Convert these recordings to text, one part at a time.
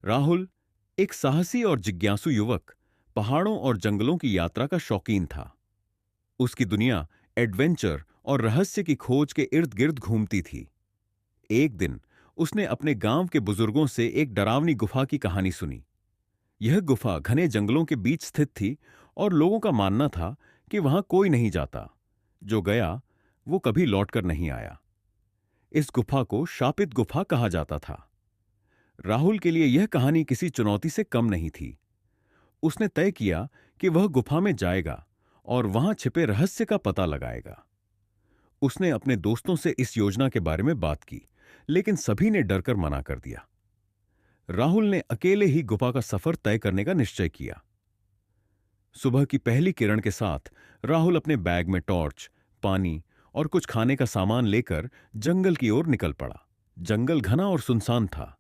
राहुल एक साहसी और जिज्ञासु युवक पहाड़ों और जंगलों की यात्रा का शौकीन था। उसकी दुनिया एडवेंचर और रहस्य की खोज के इर्द गिर्द घूमती थी। एक दिन उसने अपने गांव के बुजुर्गों से एक डरावनी गुफा की कहानी सुनी। यह गुफा घने जंगलों के बीच स्थित थी और लोगों का मानना था कि वहां कोई नहीं जाता। जो गया वो कभी लौटकर नहीं आया। इस गुफा को शापित गुफा कहा जाता था। राहुल के लिए यह कहानी किसी चुनौती से कम नहीं थी। उसने तय किया कि वह गुफा में जाएगा और वहां छिपे रहस्य का पता लगाएगा। उसने अपने दोस्तों से इस योजना के बारे में बात की, लेकिन सभी ने डरकर मना कर दिया। राहुल ने अकेले ही गुफा का सफर तय करने का निश्चय किया। सुबह की पहली किरण के साथ राहुल अपने बैग में टॉर्च, पानी और कुछ खाने का सामान लेकर जंगल की ओर निकल पड़ा। जंगल घना और सुनसान था।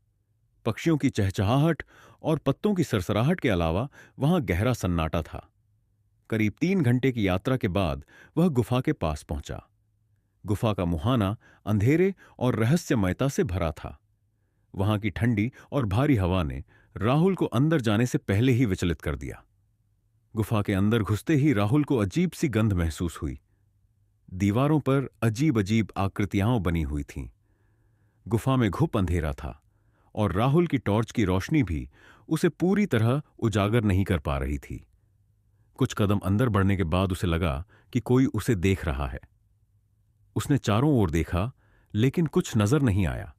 पक्षियों की चहचहाहट और पत्तों की सरसराहट के अलावा वहां गहरा सन्नाटा था। करीब 3 घंटे की यात्रा के बाद वह गुफा के पास पहुंचा। गुफा का मुहाना अंधेरे और रहस्यमयता से भरा था। वहां की ठंडी और भारी हवा ने राहुल को अंदर जाने से पहले ही विचलित कर दिया। गुफा के अंदर घुसते ही राहुल को अजीब सी गंध महसूस हुई। दीवारों पर अजीब अजीब आकृतियां बनी हुई थीं। गुफा में घुप अंधेरा था और राहुल की टॉर्च की रोशनी भी उसे पूरी तरह उजागर नहीं कर पा रही थी। कुछ कदम अंदर बढ़ने के बाद उसे लगा कि कोई उसे देख रहा है। उसने चारों ओर देखा, लेकिन कुछ नजर नहीं आया।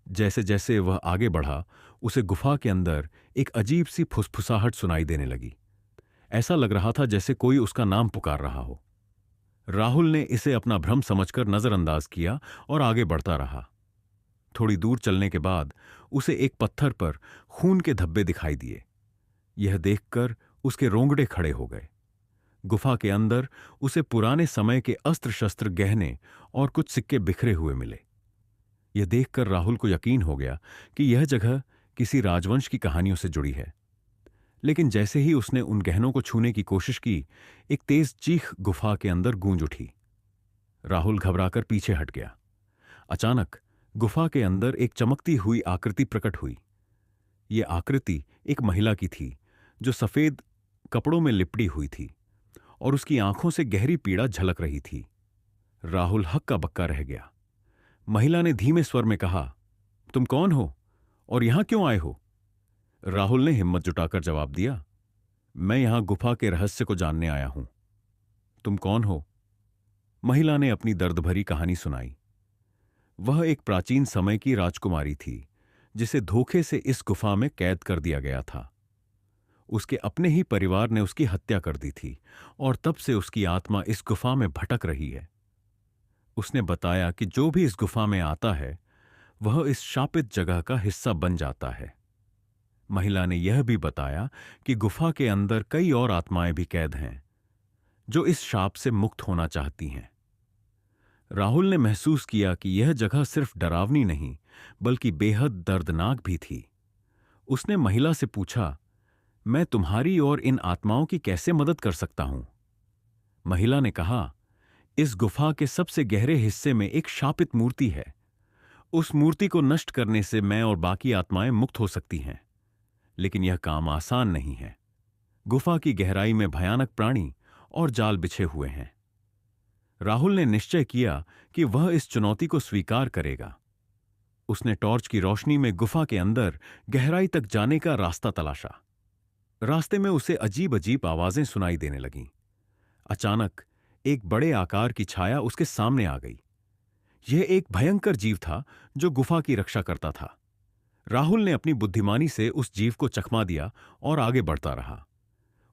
जैसे जैसे वह आगे बढ़ा, उसे गुफा के अंदर एक अजीब सी फुसफुसाहट सुनाई देने लगी। ऐसा लग रहा था जैसे कोई उसका नाम पुकार रहा हो। राहुल ने इसे अपना भ्रम समझकर नजरअंदाज किया और आगे बढ़ता रहा। थोड़ी दूर चलने के बाद उसे एक पत्थर पर खून के धब्बे दिखाई दिए। यह देखकर उसके रोंगटे खड़े हो गए। गुफा के अंदर उसे पुराने समय के अस्त्र शस्त्र, गहने और कुछ सिक्के बिखरे हुए मिले। यह देखकर राहुल को यकीन हो गया कि यह जगह किसी राजवंश की कहानियों से जुड़ी है। लेकिन जैसे ही उसने उन गहनों को छूने की कोशिश की, एक तेज चीख गुफा के अंदर गूंज उठी। राहुल घबराकर पीछे हट गया। अचानक गुफा के अंदर एक चमकती हुई आकृति प्रकट हुई। यह आकृति एक महिला की थी, जो सफेद कपड़ों में लिपटी हुई थी और उसकी आंखों से गहरी पीड़ा झलक रही थी। राहुल हक्का बक्का रह गया। महिला ने धीमे स्वर में कहा, तुम कौन हो और यहां क्यों आए हो? राहुल ने हिम्मत जुटाकर जवाब दिया, मैं यहां गुफा के रहस्य को जानने आया हूं। तुम कौन हो? महिला ने अपनी दर्द भरी कहानी सुनाई। वह एक प्राचीन समय की राजकुमारी थी, जिसे धोखे से इस गुफा में कैद कर दिया गया था। उसके अपने ही परिवार ने उसकी हत्या कर दी थी और तब से उसकी आत्मा इस गुफा में भटक रही है। उसने बताया कि जो भी इस गुफा में आता है, वह इस शापित जगह का हिस्सा बन जाता है। महिला ने यह भी बताया कि गुफा के अंदर कई और आत्माएं भी कैद हैं, जो इस शाप से मुक्त होना चाहती हैं। राहुल ने महसूस किया कि यह जगह सिर्फ डरावनी नहीं, बल्कि बेहद दर्दनाक भी थी। उसने महिला से पूछा, मैं तुम्हारी और इन आत्माओं की कैसे मदद कर सकता हूं? महिला ने कहा, इस गुफा के सबसे गहरे हिस्से में एक शापित मूर्ति है। उस मूर्ति को नष्ट करने से मैं और बाकी आत्माएं मुक्त हो सकती हैं, लेकिन यह काम आसान नहीं है। गुफा की गहराई में भयानक प्राणी और जाल बिछे हुए हैं। राहुल ने निश्चय किया कि वह इस चुनौती को स्वीकार करेगा। उसने टॉर्च की रोशनी में गुफा के अंदर गहराई तक जाने का रास्ता तलाशा। रास्ते में उसे अजीब अजीब आवाजें सुनाई देने लगीं। अचानक एक बड़े आकार की छाया उसके सामने आ गई। यह एक भयंकर जीव था, जो गुफा की रक्षा करता था। राहुल ने अपनी बुद्धिमानी से उस जीव को चकमा दिया और आगे बढ़ता रहा।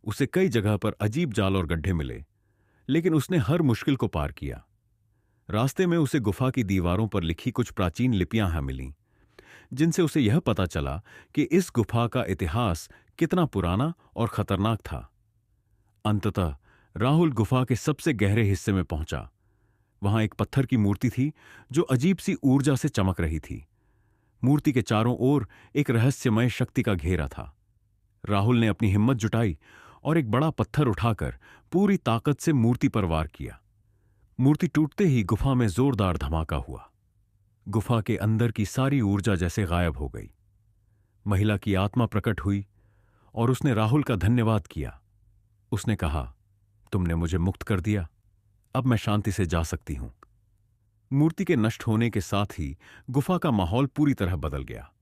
उसे कई जगह पर अजीब जाल और गड्ढे मिले, लेकिन उसने हर मुश्किल को पार किया। रास्ते में उसे गुफा की दीवारों पर लिखी कुछ प्राचीन लिपियां मिलीं, जिनसे उसे यह पता चला कि इस गुफा का इतिहास कितना पुराना और खतरनाक था। अंततः राहुल गुफा के सबसे गहरे हिस्से में पहुंचा। वहां एक पत्थर की मूर्ति थी, जो अजीब सी ऊर्जा से चमक रही थी। मूर्ति के चारों ओर एक रहस्यमय शक्ति का घेरा था। राहुल ने अपनी हिम्मत जुटाई और एक बड़ा पत्थर उठाकर पूरी ताकत से मूर्ति पर वार किया। मूर्ति टूटते ही गुफा में जोरदार धमाका हुआ। गुफा के अंदर की सारी ऊर्जा जैसे गायब हो गई। महिला की आत्मा प्रकट हुई और उसने राहुल का धन्यवाद किया। उसने कहा, तुमने मुझे मुक्त कर दिया, अब मैं शांति से जा सकती हूं। मूर्ति के नष्ट होने के साथ ही गुफा का माहौल पूरी तरह बदल गया।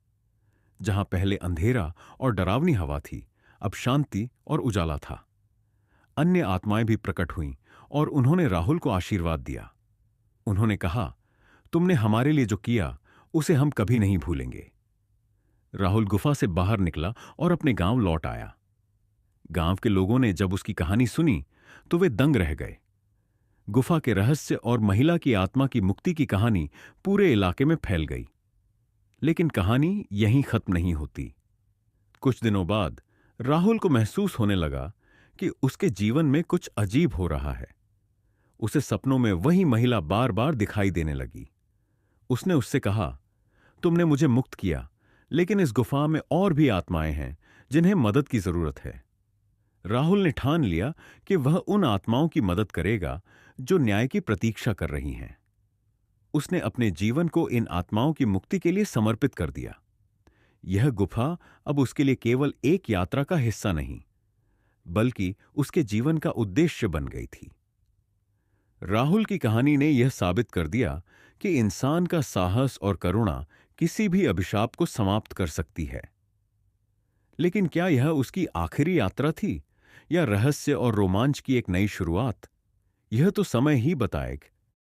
जहां पहले अंधेरा और डरावनी हवा थी, अब शांति और उजाला था। अन्य आत्माएं भी प्रकट हुईं और उन्होंने राहुल को आशीर्वाद दिया। उन्होंने कहा, तुमने हमारे लिए जो किया उसे हम कभी नहीं भूलेंगे। राहुल गुफा से बाहर निकला और अपने गांव लौट आया। गांव के लोगों ने जब उसकी कहानी सुनी तो वे दंग रह गए। गुफा के रहस्य और महिला की आत्मा की मुक्ति की कहानी पूरे इलाके में फैल गई। लेकिन कहानी यहीं खत्म नहीं होती। कुछ दिनों बाद राहुल को महसूस होने लगा कि उसके जीवन में कुछ अजीब हो रहा है। उसे सपनों में वही महिला बार बार दिखाई देने लगी। उसने उससे कहा, तुमने मुझे मुक्त किया, लेकिन इस गुफा में और भी आत्माएं हैं जिन्हें मदद की जरूरत है। राहुल ने ठान लिया कि वह उन आत्माओं की मदद करेगा जो न्याय की प्रतीक्षा कर रही हैं। उसने अपने जीवन को इन आत्माओं की मुक्ति के लिए समर्पित कर दिया। यह गुफा अब उसके लिए केवल एक यात्रा का हिस्सा नहीं, बल्कि उसके जीवन का उद्देश्य बन गई थी। राहुल की कहानी ने यह साबित कर दिया कि इंसान का साहस और करुणा किसी भी अभिशाप को समाप्त कर सकती है। लेकिन क्या यह उसकी आखिरी यात्रा थी या रहस्य और रोमांच की एक नई शुरुआत? यह तो समय ही बताएगा।